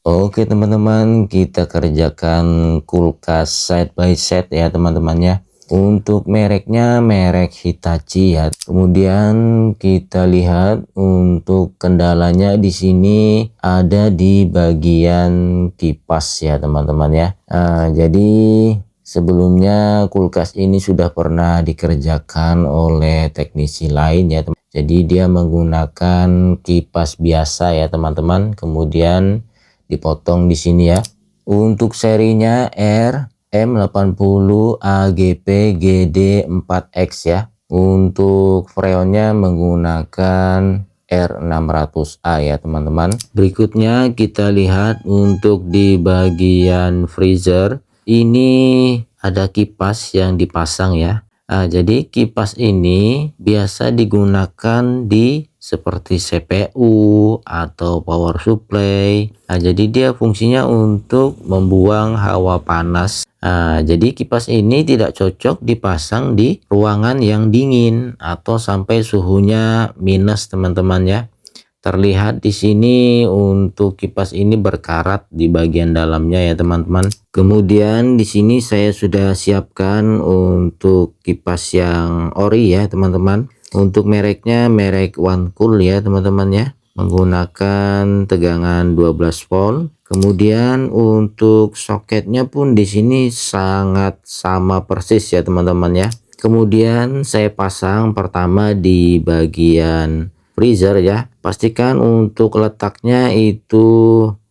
Oke teman-teman, kita kerjakan kulkas side by side ya teman-teman ya. Untuk mereknya merek Hitachi ya. Kemudian kita lihat untuk kendalanya di sini ada di bagian kipas ya teman-teman ya. Jadi sebelumnya kulkas ini sudah pernah dikerjakan oleh teknisi lain ya teman. Jadi dia menggunakan kipas biasa ya teman-teman. Kemudian dipotong di sini ya. Untuk serinya RM80 AGP GD4X ya. Untuk freonnya menggunakan R600A ya teman-teman. Berikutnya kita lihat untuk di bagian freezer ini ada kipas yang dipasang ya. Jadi kipas ini biasa digunakan di seperti CPU atau power supply. Jadi dia fungsinya untuk membuang hawa panas. Jadi kipas ini tidak cocok dipasang di ruangan yang dingin atau sampai suhunya minus teman-teman ya. Terlihat di sini untuk kipas ini berkarat di bagian dalamnya ya teman-teman. Kemudian di sini saya sudah siapkan untuk kipas yang ori ya teman-teman. Untuk mereknya merek OneCool ya teman-teman ya. Menggunakan tegangan 12 volt. Kemudian untuk soketnya pun di sini sangat sama persis ya teman-teman ya. Kemudian saya pasang pertama di bagian freezer ya. Pastikan untuk letaknya itu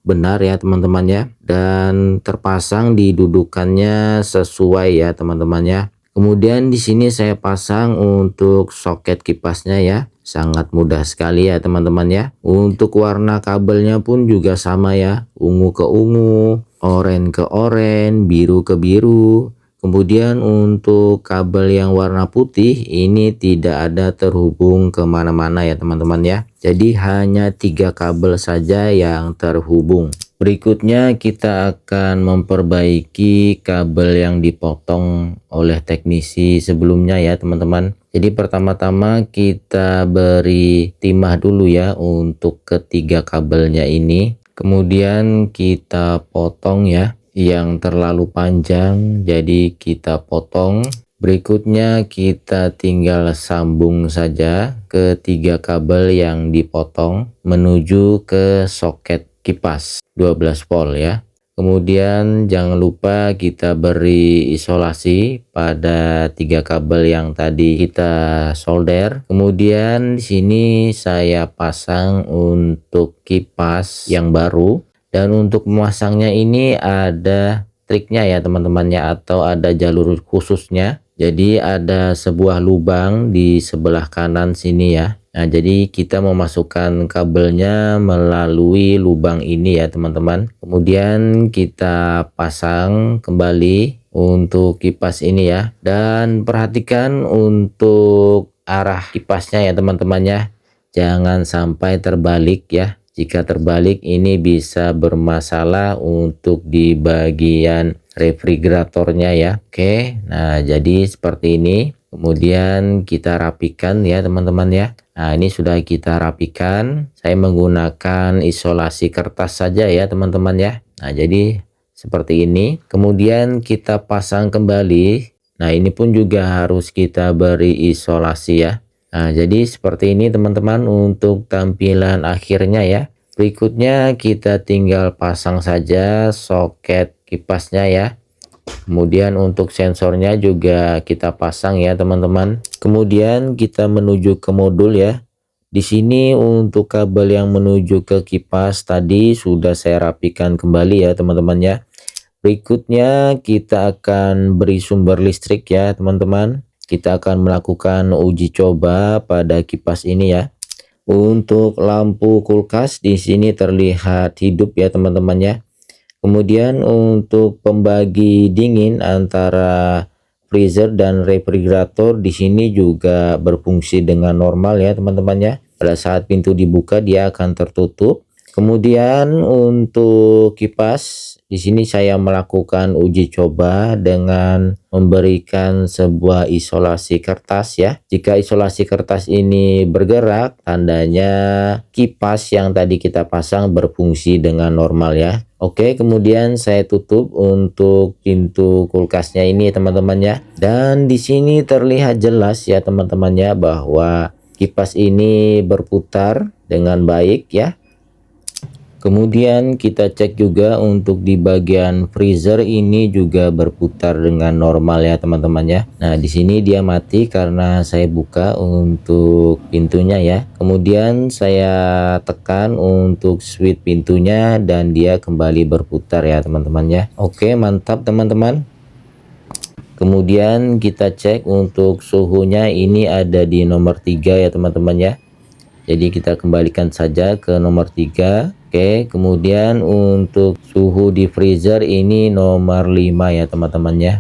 benar ya teman-teman ya, dan terpasang di dudukannya sesuai ya teman-teman ya. Kemudian di sini saya pasang untuk soket kipasnya ya. Sangat mudah sekali ya teman-teman ya. Untuk warna kabelnya pun juga sama ya, ungu ke ungu, oranye ke oranye, biru ke biru. Kemudian untuk kabel yang warna putih ini tidak ada terhubung kemana-mana ya teman-teman ya. Jadi hanya 3 kabel saja yang terhubung. Berikutnya kita akan memperbaiki kabel yang dipotong oleh teknisi sebelumnya ya teman-teman. Jadi pertama-tama kita beri timah dulu ya untuk ketiga kabelnya ini. Kemudian kita potong ya. Yang terlalu panjang jadi kita potong. Berikutnya kita tinggal sambung saja ketiga kabel yang dipotong menuju ke soket kipas 12 volt ya. Kemudian jangan lupa kita beri isolasi pada 3 kabel yang tadi kita solder. Kemudian di sini saya pasang untuk kipas yang baru. Dan untuk memasangnya ini ada triknya ya teman-teman ya, atau ada jalur khususnya. Jadi ada sebuah lubang di sebelah kanan sini ya. Nah jadi kita memasukkan kabelnya melalui lubang ini ya teman-teman. Kemudian kita pasang kembali untuk kipas ini ya. Dan perhatikan untuk arah kipasnya ya teman-teman ya. Jangan sampai terbalik ya. Jika terbalik ini bisa bermasalah untuk di bagian refrigeratornya ya. Oke, nah jadi seperti ini. Kemudian kita rapikan ya teman-teman ya. Nah ini sudah kita rapikan. Saya menggunakan isolasi kertas saja ya teman-teman ya. Nah jadi seperti ini. Kemudian kita pasang kembali. Nah ini pun juga harus kita beri isolasi ya. Nah, jadi seperti ini teman-teman untuk tampilan akhirnya ya. Berikutnya kita tinggal pasang saja soket kipasnya ya. Kemudian untuk sensornya juga kita pasang ya teman-teman. Kemudian kita menuju ke modul ya. Di sini untuk kabel yang menuju ke kipas tadi sudah saya rapikan kembali ya teman-teman ya. Berikutnya kita akan beri sumber listrik ya teman-teman. Kita akan melakukan uji coba pada kipas ini ya. Untuk lampu kulkas di sini terlihat hidup ya teman-teman ya. Kemudian untuk pembagi dingin antara freezer dan refrigerator di sini juga berfungsi dengan normal ya teman-teman ya. Pada saat pintu dibuka dia akan tertutup. Kemudian untuk kipas, di sini saya melakukan uji coba dengan memberikan sebuah isolasi kertas ya. Jika isolasi kertas ini bergerak, tandanya kipas yang tadi kita pasang berfungsi dengan normal ya. Oke, kemudian saya tutup untuk pintu kulkasnya ini teman-teman ya. Dan di sini terlihat jelas ya teman-teman ya bahwa kipas ini berputar dengan baik ya. Kemudian kita cek juga untuk di bagian freezer ini juga berputar dengan normal ya teman-teman ya. Nah, di sini dia mati karena saya buka untuk pintunya ya. Kemudian saya tekan untuk switch pintunya dan dia kembali berputar ya teman-teman ya. Oke, mantap teman-teman. Kemudian kita cek untuk suhunya, ini ada di nomor 3 ya teman-teman ya. Jadi kita kembalikan saja ke nomor 3. Oke, kemudian untuk suhu di freezer ini nomor 5 ya teman-teman ya.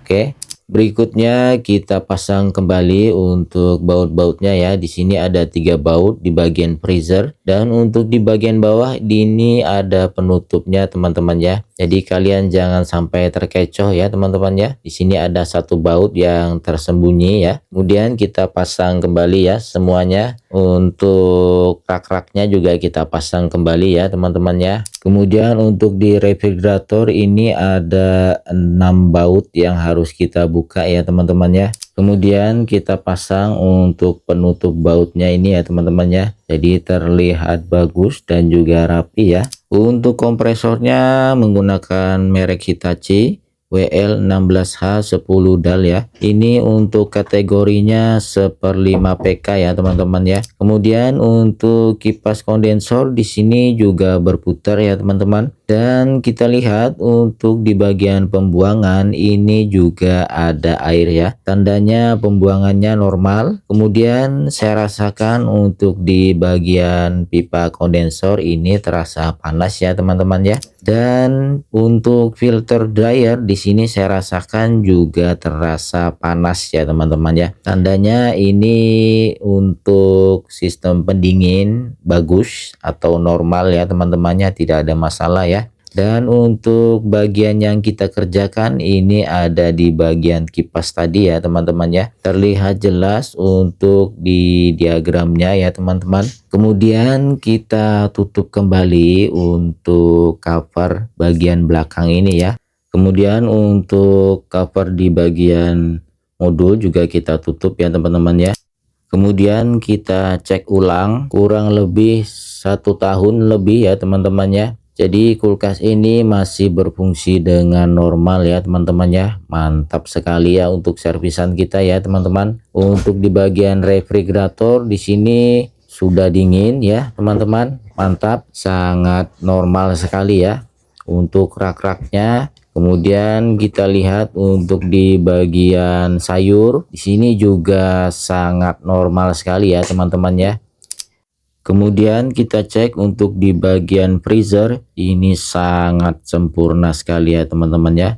Oke, berikutnya kita pasang kembali untuk baut-bautnya ya. Di sini ada 3 baut di bagian freezer, dan untuk di bagian bawah ini ada penutupnya teman-teman ya. Jadi kalian jangan sampai terkecoh ya teman-teman ya. Di sini ada 1 baut yang tersembunyi ya. Kemudian kita pasang kembali ya semuanya. Untuk rak-raknya juga kita pasang kembali ya teman-teman ya. Kemudian untuk di refrigerator ini ada 6 baut yang harus kita buka ya teman-teman ya. Kemudian kita pasang untuk penutup bautnya ini ya teman-teman ya. Jadi terlihat bagus dan juga rapi ya. Untuk kompresornya menggunakan merek Hitachi WL16H10 dal ya. Ini untuk kategorinya 1/5 PK ya teman-teman ya. Kemudian untuk kipas kondensor di sini juga berputar ya teman-teman. Dan kita lihat untuk di bagian pembuangan ini juga ada air ya. Tandanya pembuangannya normal. Kemudian saya rasakan untuk di bagian pipa kondensor ini terasa panas ya teman-teman ya. Dan untuk filter dryer di sini saya rasakan juga terasa panas ya teman-teman ya. Tandanya ini untuk sistem pendingin bagus atau normal ya teman-temannya, tidak ada masalah ya. Dan untuk bagian yang kita kerjakan ini ada di bagian kipas tadi ya teman-teman ya. Terlihat jelas untuk di diagramnya ya teman-teman. Kemudian kita tutup kembali untuk cover bagian belakang ini ya. Kemudian untuk cover di bagian modul juga kita tutup ya teman-teman ya. Kemudian kita cek ulang kurang lebih 1 tahun lebih ya teman-teman ya. Jadi kulkas ini masih berfungsi dengan normal ya teman-teman ya. Mantap sekali ya untuk servisan kita ya teman-teman. Untuk di bagian refrigerator di sini sudah dingin ya teman-teman. Mantap, sangat normal sekali ya untuk rak-raknya. Kemudian kita lihat untuk di bagian sayur di sini juga sangat normal sekali ya teman-teman ya. Kemudian kita cek untuk di bagian freezer ini sangat sempurna sekali ya teman-teman ya.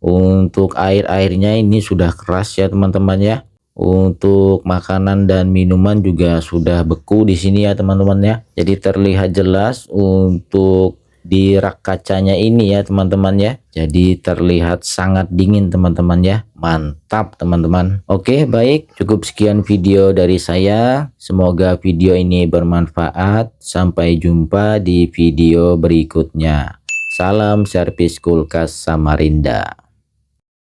Untuk air-airnya ini sudah keras ya teman-teman ya. Untuk makanan dan minuman juga sudah beku di sini ya teman-teman ya. Jadi terlihat jelas untuk di rak kacanya ini ya teman-teman ya. Jadi terlihat sangat dingin teman-teman ya. Mantap teman-teman. Oke, baik, cukup sekian video dari saya. Semoga video ini bermanfaat. Sampai jumpa di video berikutnya. Salam servis kulkas Samarinda.